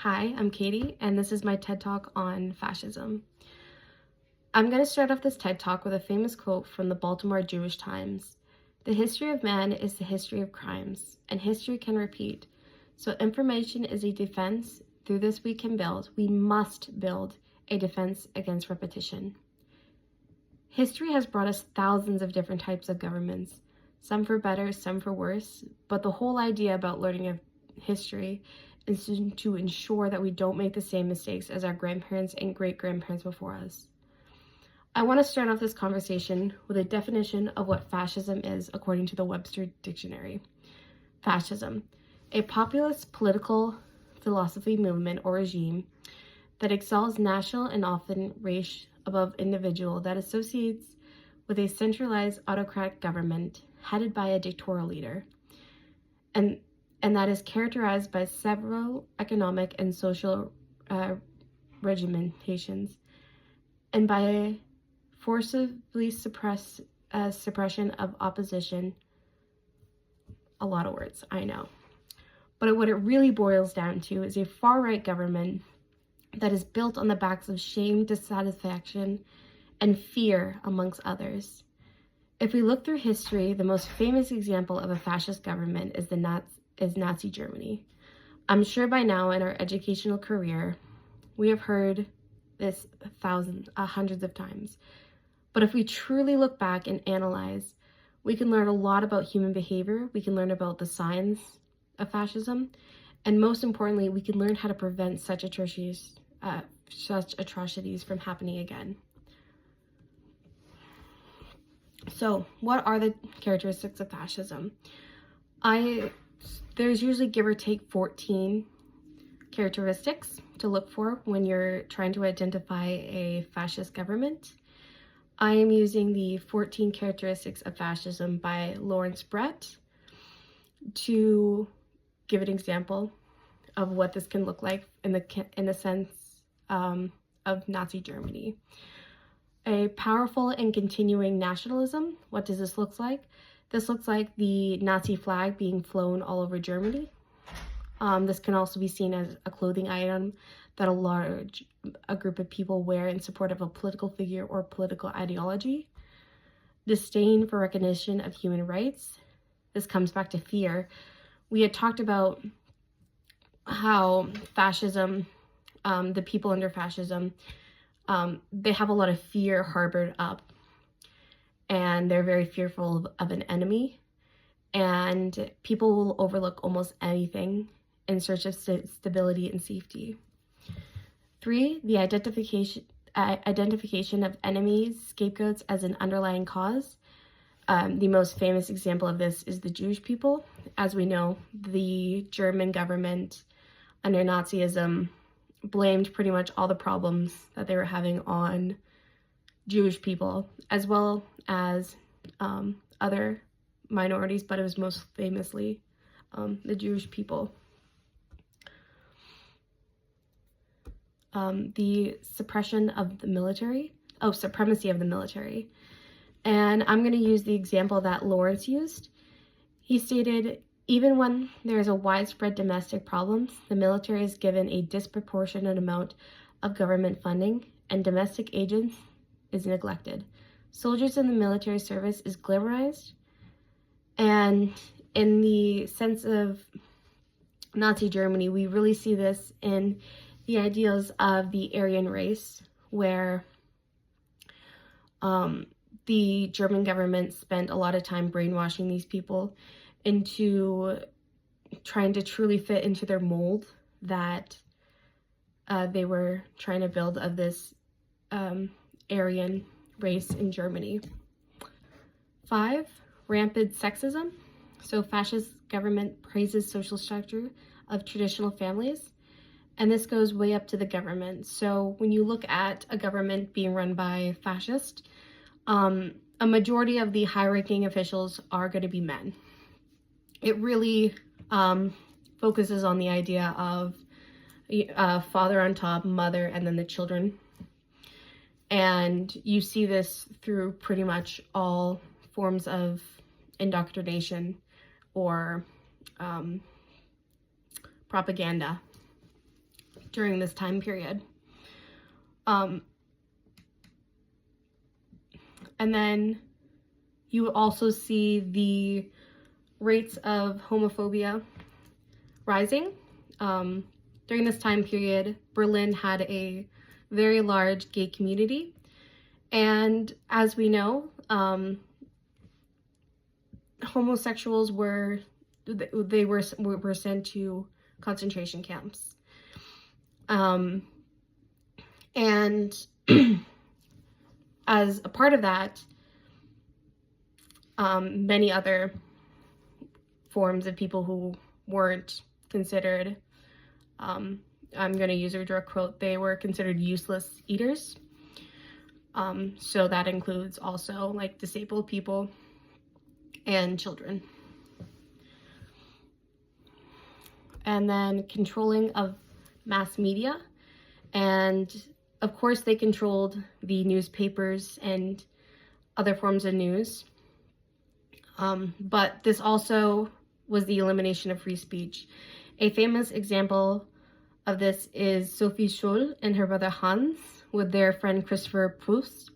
Hi, I'm Katie, and this is my TED Talk on fascism. I'm going to start off this TED Talk with a famous quote from the Baltimore Jewish Times. "The history of man is the history of crimes, and history can repeat. So information is a defense. Through this we must build a defense against repetition." History has brought us thousands of different types of governments, some for better, some for worse, but the whole idea about learning of history is to ensure that we don't make the same mistakes as our grandparents and great-grandparents before us. I want to start off this conversation with a definition of what fascism is according to the Webster Dictionary. Fascism, a populist political philosophy movement or regime that exalts national and often race above individual, that associates with a centralized autocratic government headed by a dictatorial leader, and that is characterized by several economic and social regimentations, and by a forcibly suppression of opposition. A lot of words, I know. But what it really boils down to is a far-right government that is built on the backs of shame, dissatisfaction, and fear, amongst others. If we look through history, the most famous example of a fascist government is Nazi Germany. I'm sure by now in our educational career, we have heard this hundreds of times. But if we truly look back and analyze, we can learn a lot about human behavior, we can learn about the signs of fascism, and most importantly, we can learn how to prevent such atrocities from happening again. So, what are the characteristics of fascism? There's usually give or take 14 characteristics to look for when you're trying to identify a fascist government. I am using the 14 characteristics of fascism by Lawrence Brett to give an example of what this can look like in the sense of Nazi Germany. A powerful and continuing nationalism. What does this look like? This looks like the Nazi flag being flown all over Germany. This can also be seen as a clothing item that a group of people wear in support of a political figure or political ideology. Disdain for recognition of human rights. This comes back to fear. We had talked about how fascism, the people under fascism, they have a lot of fear harbored up, and they're very fearful of an enemy, and people will overlook almost anything in search of stability and safety. 3, the identification of enemies, scapegoats as an underlying cause. The most famous example of this is the Jewish people. As we know, the German government under Nazism blamed pretty much all the problems that they were having on Jewish people, as well as other minorities, but it was most famously the Jewish people. The supremacy of the military. And I'm going to use the example that Lawrence used. He stated, even when there is a widespread domestic problems, the military is given a disproportionate amount of government funding, and domestic agents is neglected. Soldiers in the military service is glamorized, and in the sense of Nazi Germany, we really see this in the ideals of the Aryan race, where the German government spent a lot of time brainwashing these people into trying to truly fit into their mold that they were trying to build of this Aryan race in Germany. 5, rampant sexism. So fascist government praises social structure of traditional families, and this goes way up to the government. So when you look at a government being run by fascists, a majority of the high-ranking officials are going to be men. It really focuses on the idea of father on top, mother, and then the children. And you see this through pretty much all forms of indoctrination or propaganda. during this time period. And then you also see the rates of homophobia rising. During this time period, Berlin had a very large gay community. And as we know, homosexuals were sent to concentration camps. And as a part of that, many other forms of people who weren't considered, I'm going to use a direct quote, they were considered useless eaters. So that includes also like disabled people and children. And then controlling of mass media. And of course they controlled the newspapers and other forms of news. But this also was the elimination of free speech. A famous example of this is Sophie Scholl and her brother Hans with their friend Christopher Probst,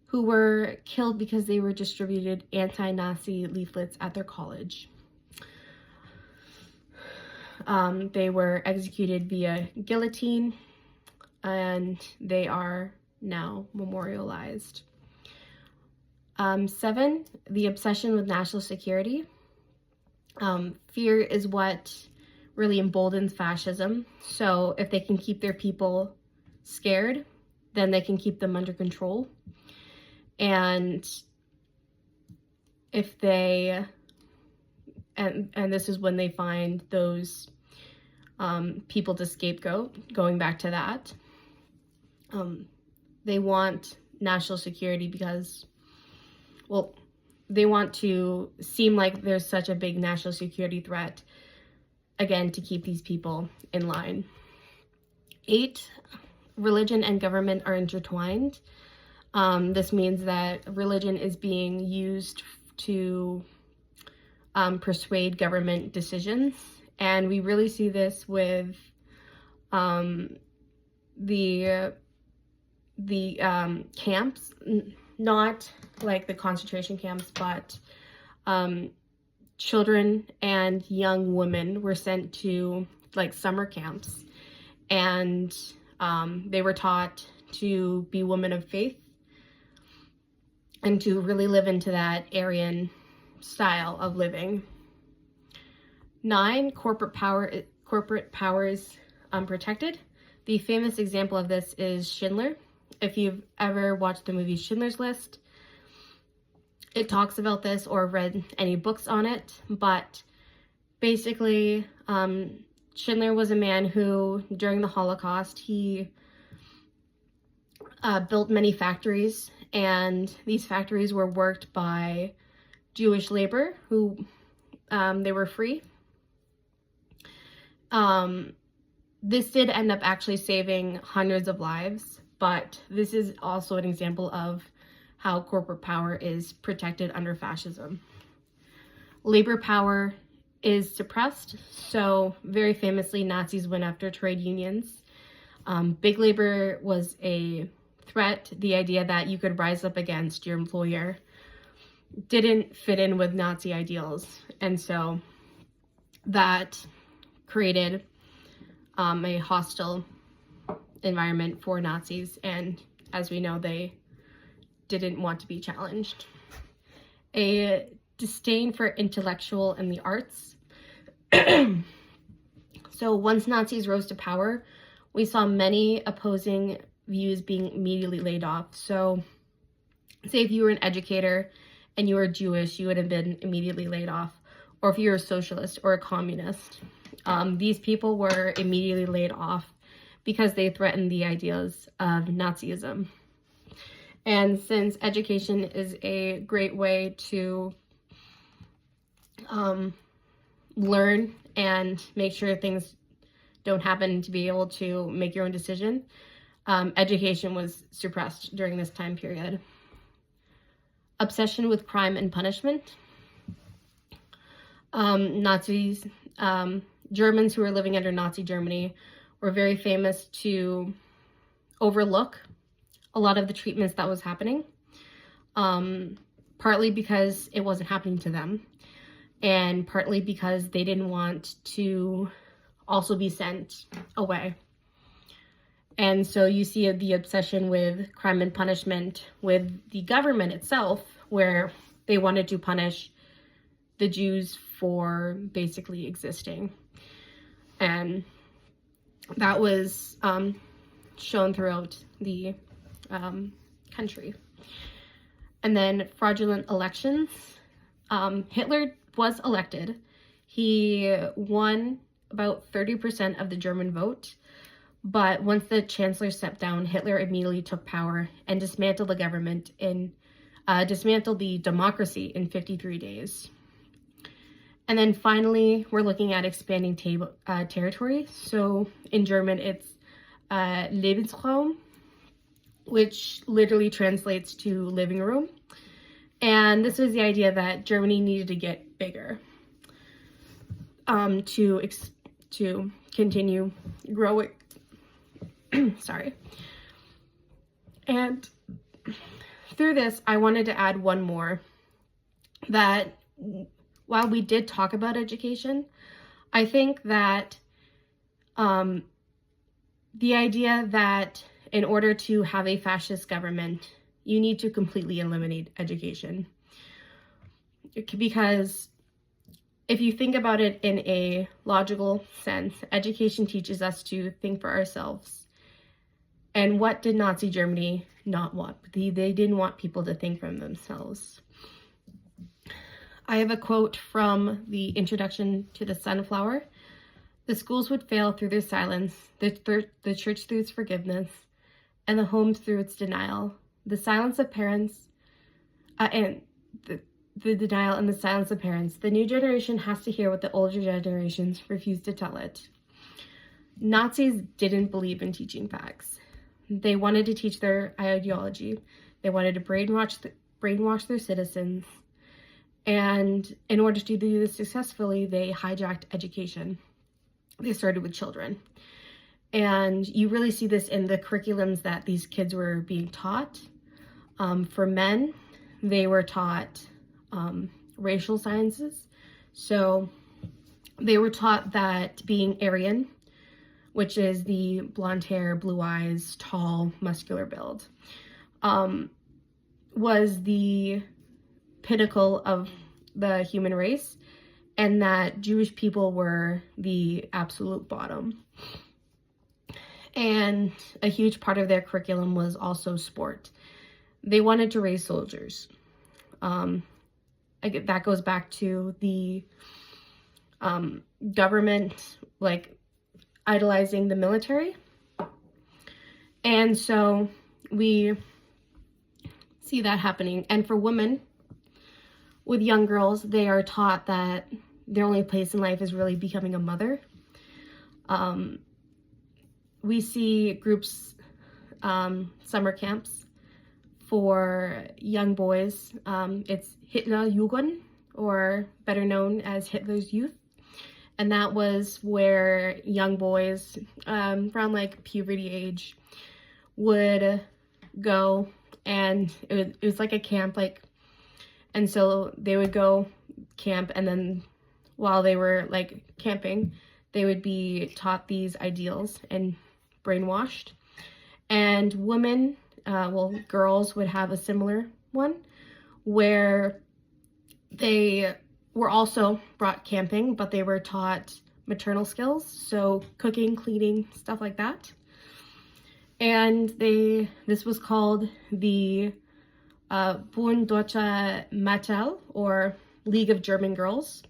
who were killed because they were distributed anti-Nazi leaflets at their college. They were executed via guillotine, and they are now memorialized. 7, the obsession with national security. Fear is what really emboldens fascism. So if they can keep their people scared, then they can keep them under control. And if they, and this is when they find those people to scapegoat, going back to that. They want national security because, well, they want to seem like there's such a big national security threat, again, to keep these people in line. 8, religion and government are intertwined. This means that religion is being used to persuade government decisions. And we really see this with the camps, not like the concentration camps, but children and young women were sent to like summer camps, and they were taught to be women of faith and to really live into that Aryan style of living. 9, corporate power is unprotected. The famous example of this is Schindler. If you've ever watched the movie Schindler's List, it talks about this or read any books on it, but basically Schindler was a man who, during the Holocaust, he built many factories, and these factories were worked by Jewish labor who they were free. This did end up actually saving hundreds of lives, but this is also an example of how corporate power is protected under fascism. Labor power is suppressed, so very famously Nazis went after trade unions. Big labor was a threat. The idea that you could rise up against your employer didn't fit in with Nazi ideals, and so that created a hostile environment for Nazis, and as we know, they didn't want to be challenged. A disdain for intellectual and the arts. So once Nazis rose to power, we saw many opposing views being immediately laid off. So say if you were an educator and you were Jewish, you would have been immediately laid off. Or if you were a socialist or a communist, these people were immediately laid off because they threatened the ideas of Nazism. And since education is a great way to learn and make sure things don't happen, to be able to make your own decision, education was suppressed during this time period. Obsession with crime and punishment. Nazis Germans who were living under Nazi Germany were very famous to overlook a lot of the treatments that was happening, partly because it wasn't happening to them, and partly because they didn't want to also be sent away. And so you see the obsession with crime and punishment with the government itself, where they wanted to punish the Jews for basically existing. And that was shown throughout the country. And then fraudulent elections. Hitler was elected. He won about 30% of the German vote. But once the chancellor stepped down, Hitler immediately took power and dismantled the government and dismantled the democracy in 53 days. And then finally, we're looking at expanding territory. So in German, it's Lebensraum, which literally translates to living room. And this was the idea that Germany needed to get bigger to continue growing. Sorry. And through this, I wanted to add one more, that while we did talk about education, I think that the idea that in order to have a fascist government, you need to completely eliminate education. Because if you think about it in a logical sense, education teaches us to think for ourselves. And what did Nazi Germany not want? They didn't want people to think for themselves. I have a quote from the introduction to The Sunflower. The schools would fail through their silence, the church through its forgiveness, and the home through its denial. The silence of parents, and the denial and the silence of parents. The new generation has to hear what the older generations refused to tell it. Nazis didn't believe in teaching facts. They wanted to teach their ideology. They wanted to brainwash their citizens. And in order to do this successfully, they hijacked education. They started with children. And you really see this in the curriculums that these kids were being taught. For men, they were taught racial sciences. So they were taught that being Aryan, which is the blonde hair, blue eyes, tall, muscular build, was the pinnacle of the human race, and that Jewish people were the absolute bottom. And a huge part of their curriculum was also sport. They wanted to raise soldiers. That goes back to the government, idolizing the military. And so we see that happening. And for women, with young girls, they are taught that their only place in life is really becoming a mother. We see groups, summer camps for young boys. It's Hitlerjugend, or better known as Hitler's Youth. And that was where young boys around puberty age would go, and it was like a camp, and so they would go camp, and then while they were camping, they would be taught these ideals and brainwashed. And women, girls would have a similar one where they were also brought camping, but they were taught maternal skills, so cooking, cleaning, stuff like that. And this was called the Bund Deutscher Mädchen, or League of German Girls,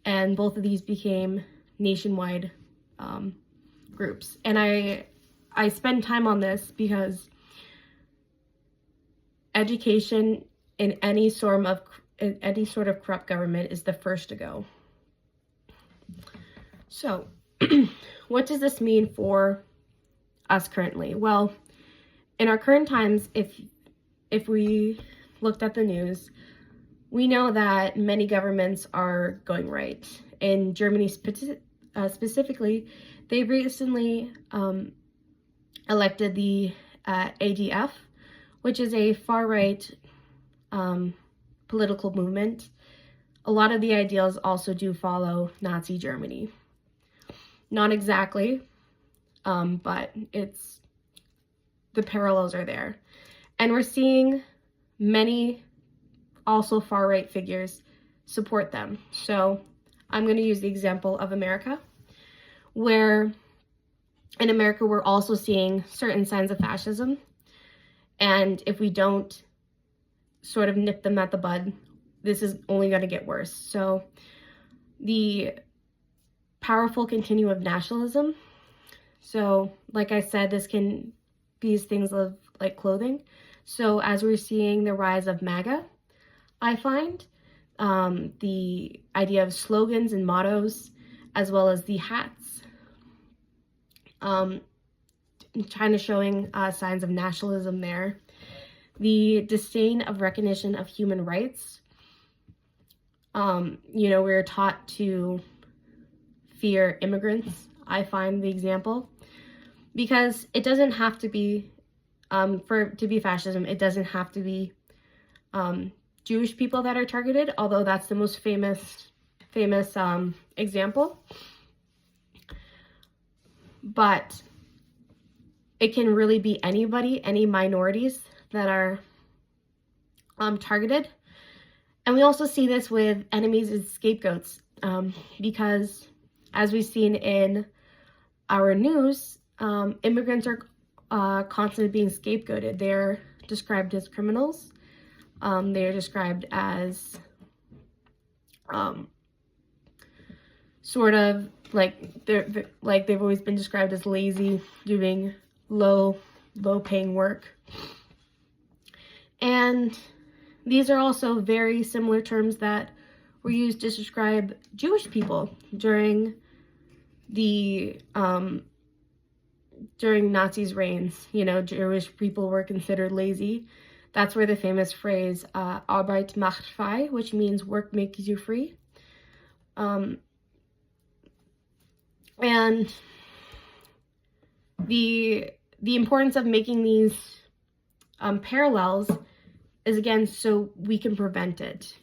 and both of these became nationwide groups. And I spend time on this because education in any sort of corrupt government is the first to go. So, what does this mean for us currently? Well, in our current times, if we looked at the news, we know that many governments are going right. In Germany specifically, they recently elected the ADF, which is a far-right political movement. A lot of the ideals also do follow Nazi Germany. Not exactly, but the parallels are there. And we're seeing many also far-right figures support them. So I'm going to use the example of America, where in America we're also seeing certain signs of fascism. And if we don't sort of nip them at the bud, this is only going to get worse. So the powerful continuum of nationalism. So like I said, this can be things of like clothing. So as we're seeing the rise of MAGA, I find the idea of slogans and mottos, as well as the hats, kind of showing signs of nationalism there. The disdain of recognition of human rights. We're taught to fear immigrants, I find the example, because it doesn't have to be, to be fascism, it doesn't have to be Jewish people that are targeted, although that's the most famous example. But it can really be anybody, any minorities that are targeted. And we also see this with enemies and scapegoats, because as we've seen in our news, immigrants are constantly being scapegoated. They're described as criminals. They're described as sort of like they've always been described as lazy, doing low paying work. And these are also very similar terms that were used to describe Jewish people during the during Nazis' reigns. Jewish people were considered lazy. That's where the famous phrase Arbeit macht frei, which means work makes you free. And the importance of making these parallels is, again, so we can prevent it.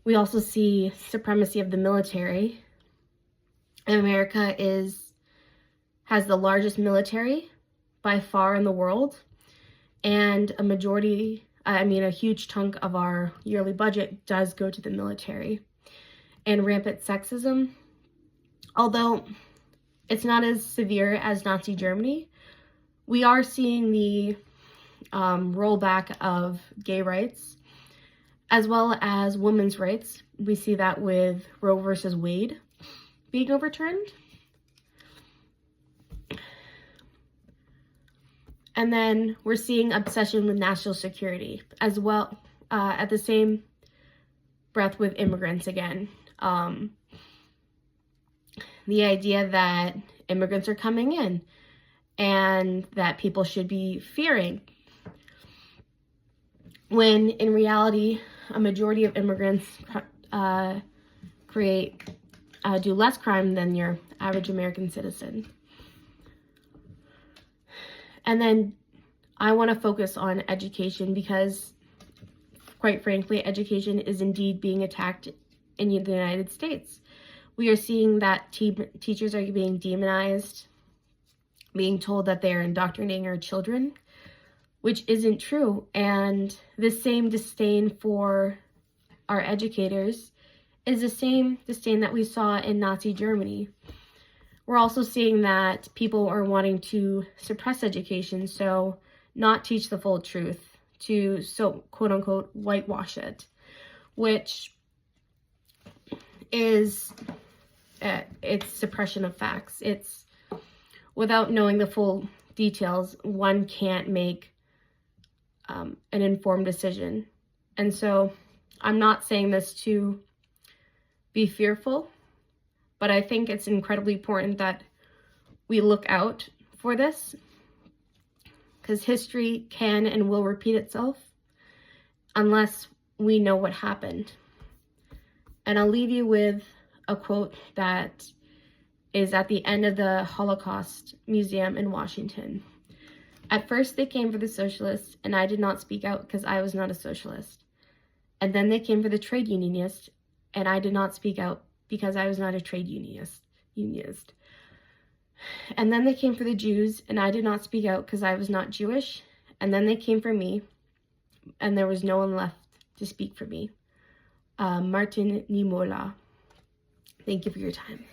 We also see supremacy of the military. America has the largest military by far in the world, and a huge chunk of our yearly budget does go to the military. And rampant sexism, although it's not as severe as Nazi Germany, we are seeing the rollback of gay rights, as well as women's rights. We see that with Roe versus Wade being overturned. And then we're seeing obsession with national security as well, at the same breath with immigrants again. The idea that immigrants are coming in and that people should be fearing, when in reality, a majority of immigrants do less crime than your average American citizen. And then I want to focus on education because, quite frankly, education is indeed being attacked in the United States. We are seeing that teachers are being demonized, being told that they're indoctrinating our children, which isn't true. And the same disdain for our educators is the same disdain that we saw in Nazi Germany. We're also seeing that people are wanting to suppress education, so not teach the full truth, to quote unquote whitewash it, which is it's suppression of facts. It's without knowing the full details, one can't make an informed decision. And so I'm not saying this to be fearful, but I think it's incredibly important that we look out for this, because history can and will repeat itself unless we know what happened. And I'll leave you with a quote that is at the end of the Holocaust Museum in Washington. At first they came for the socialists, and I did not speak out because I was not a socialist. And then they came for the trade unionists, and I did not speak out because I was not a trade unionist. And then they came for the Jews, and I did not speak out because I was not Jewish. And then they came for me, and there was no one left to speak for me. Martin Niemöller. Thank you for your time.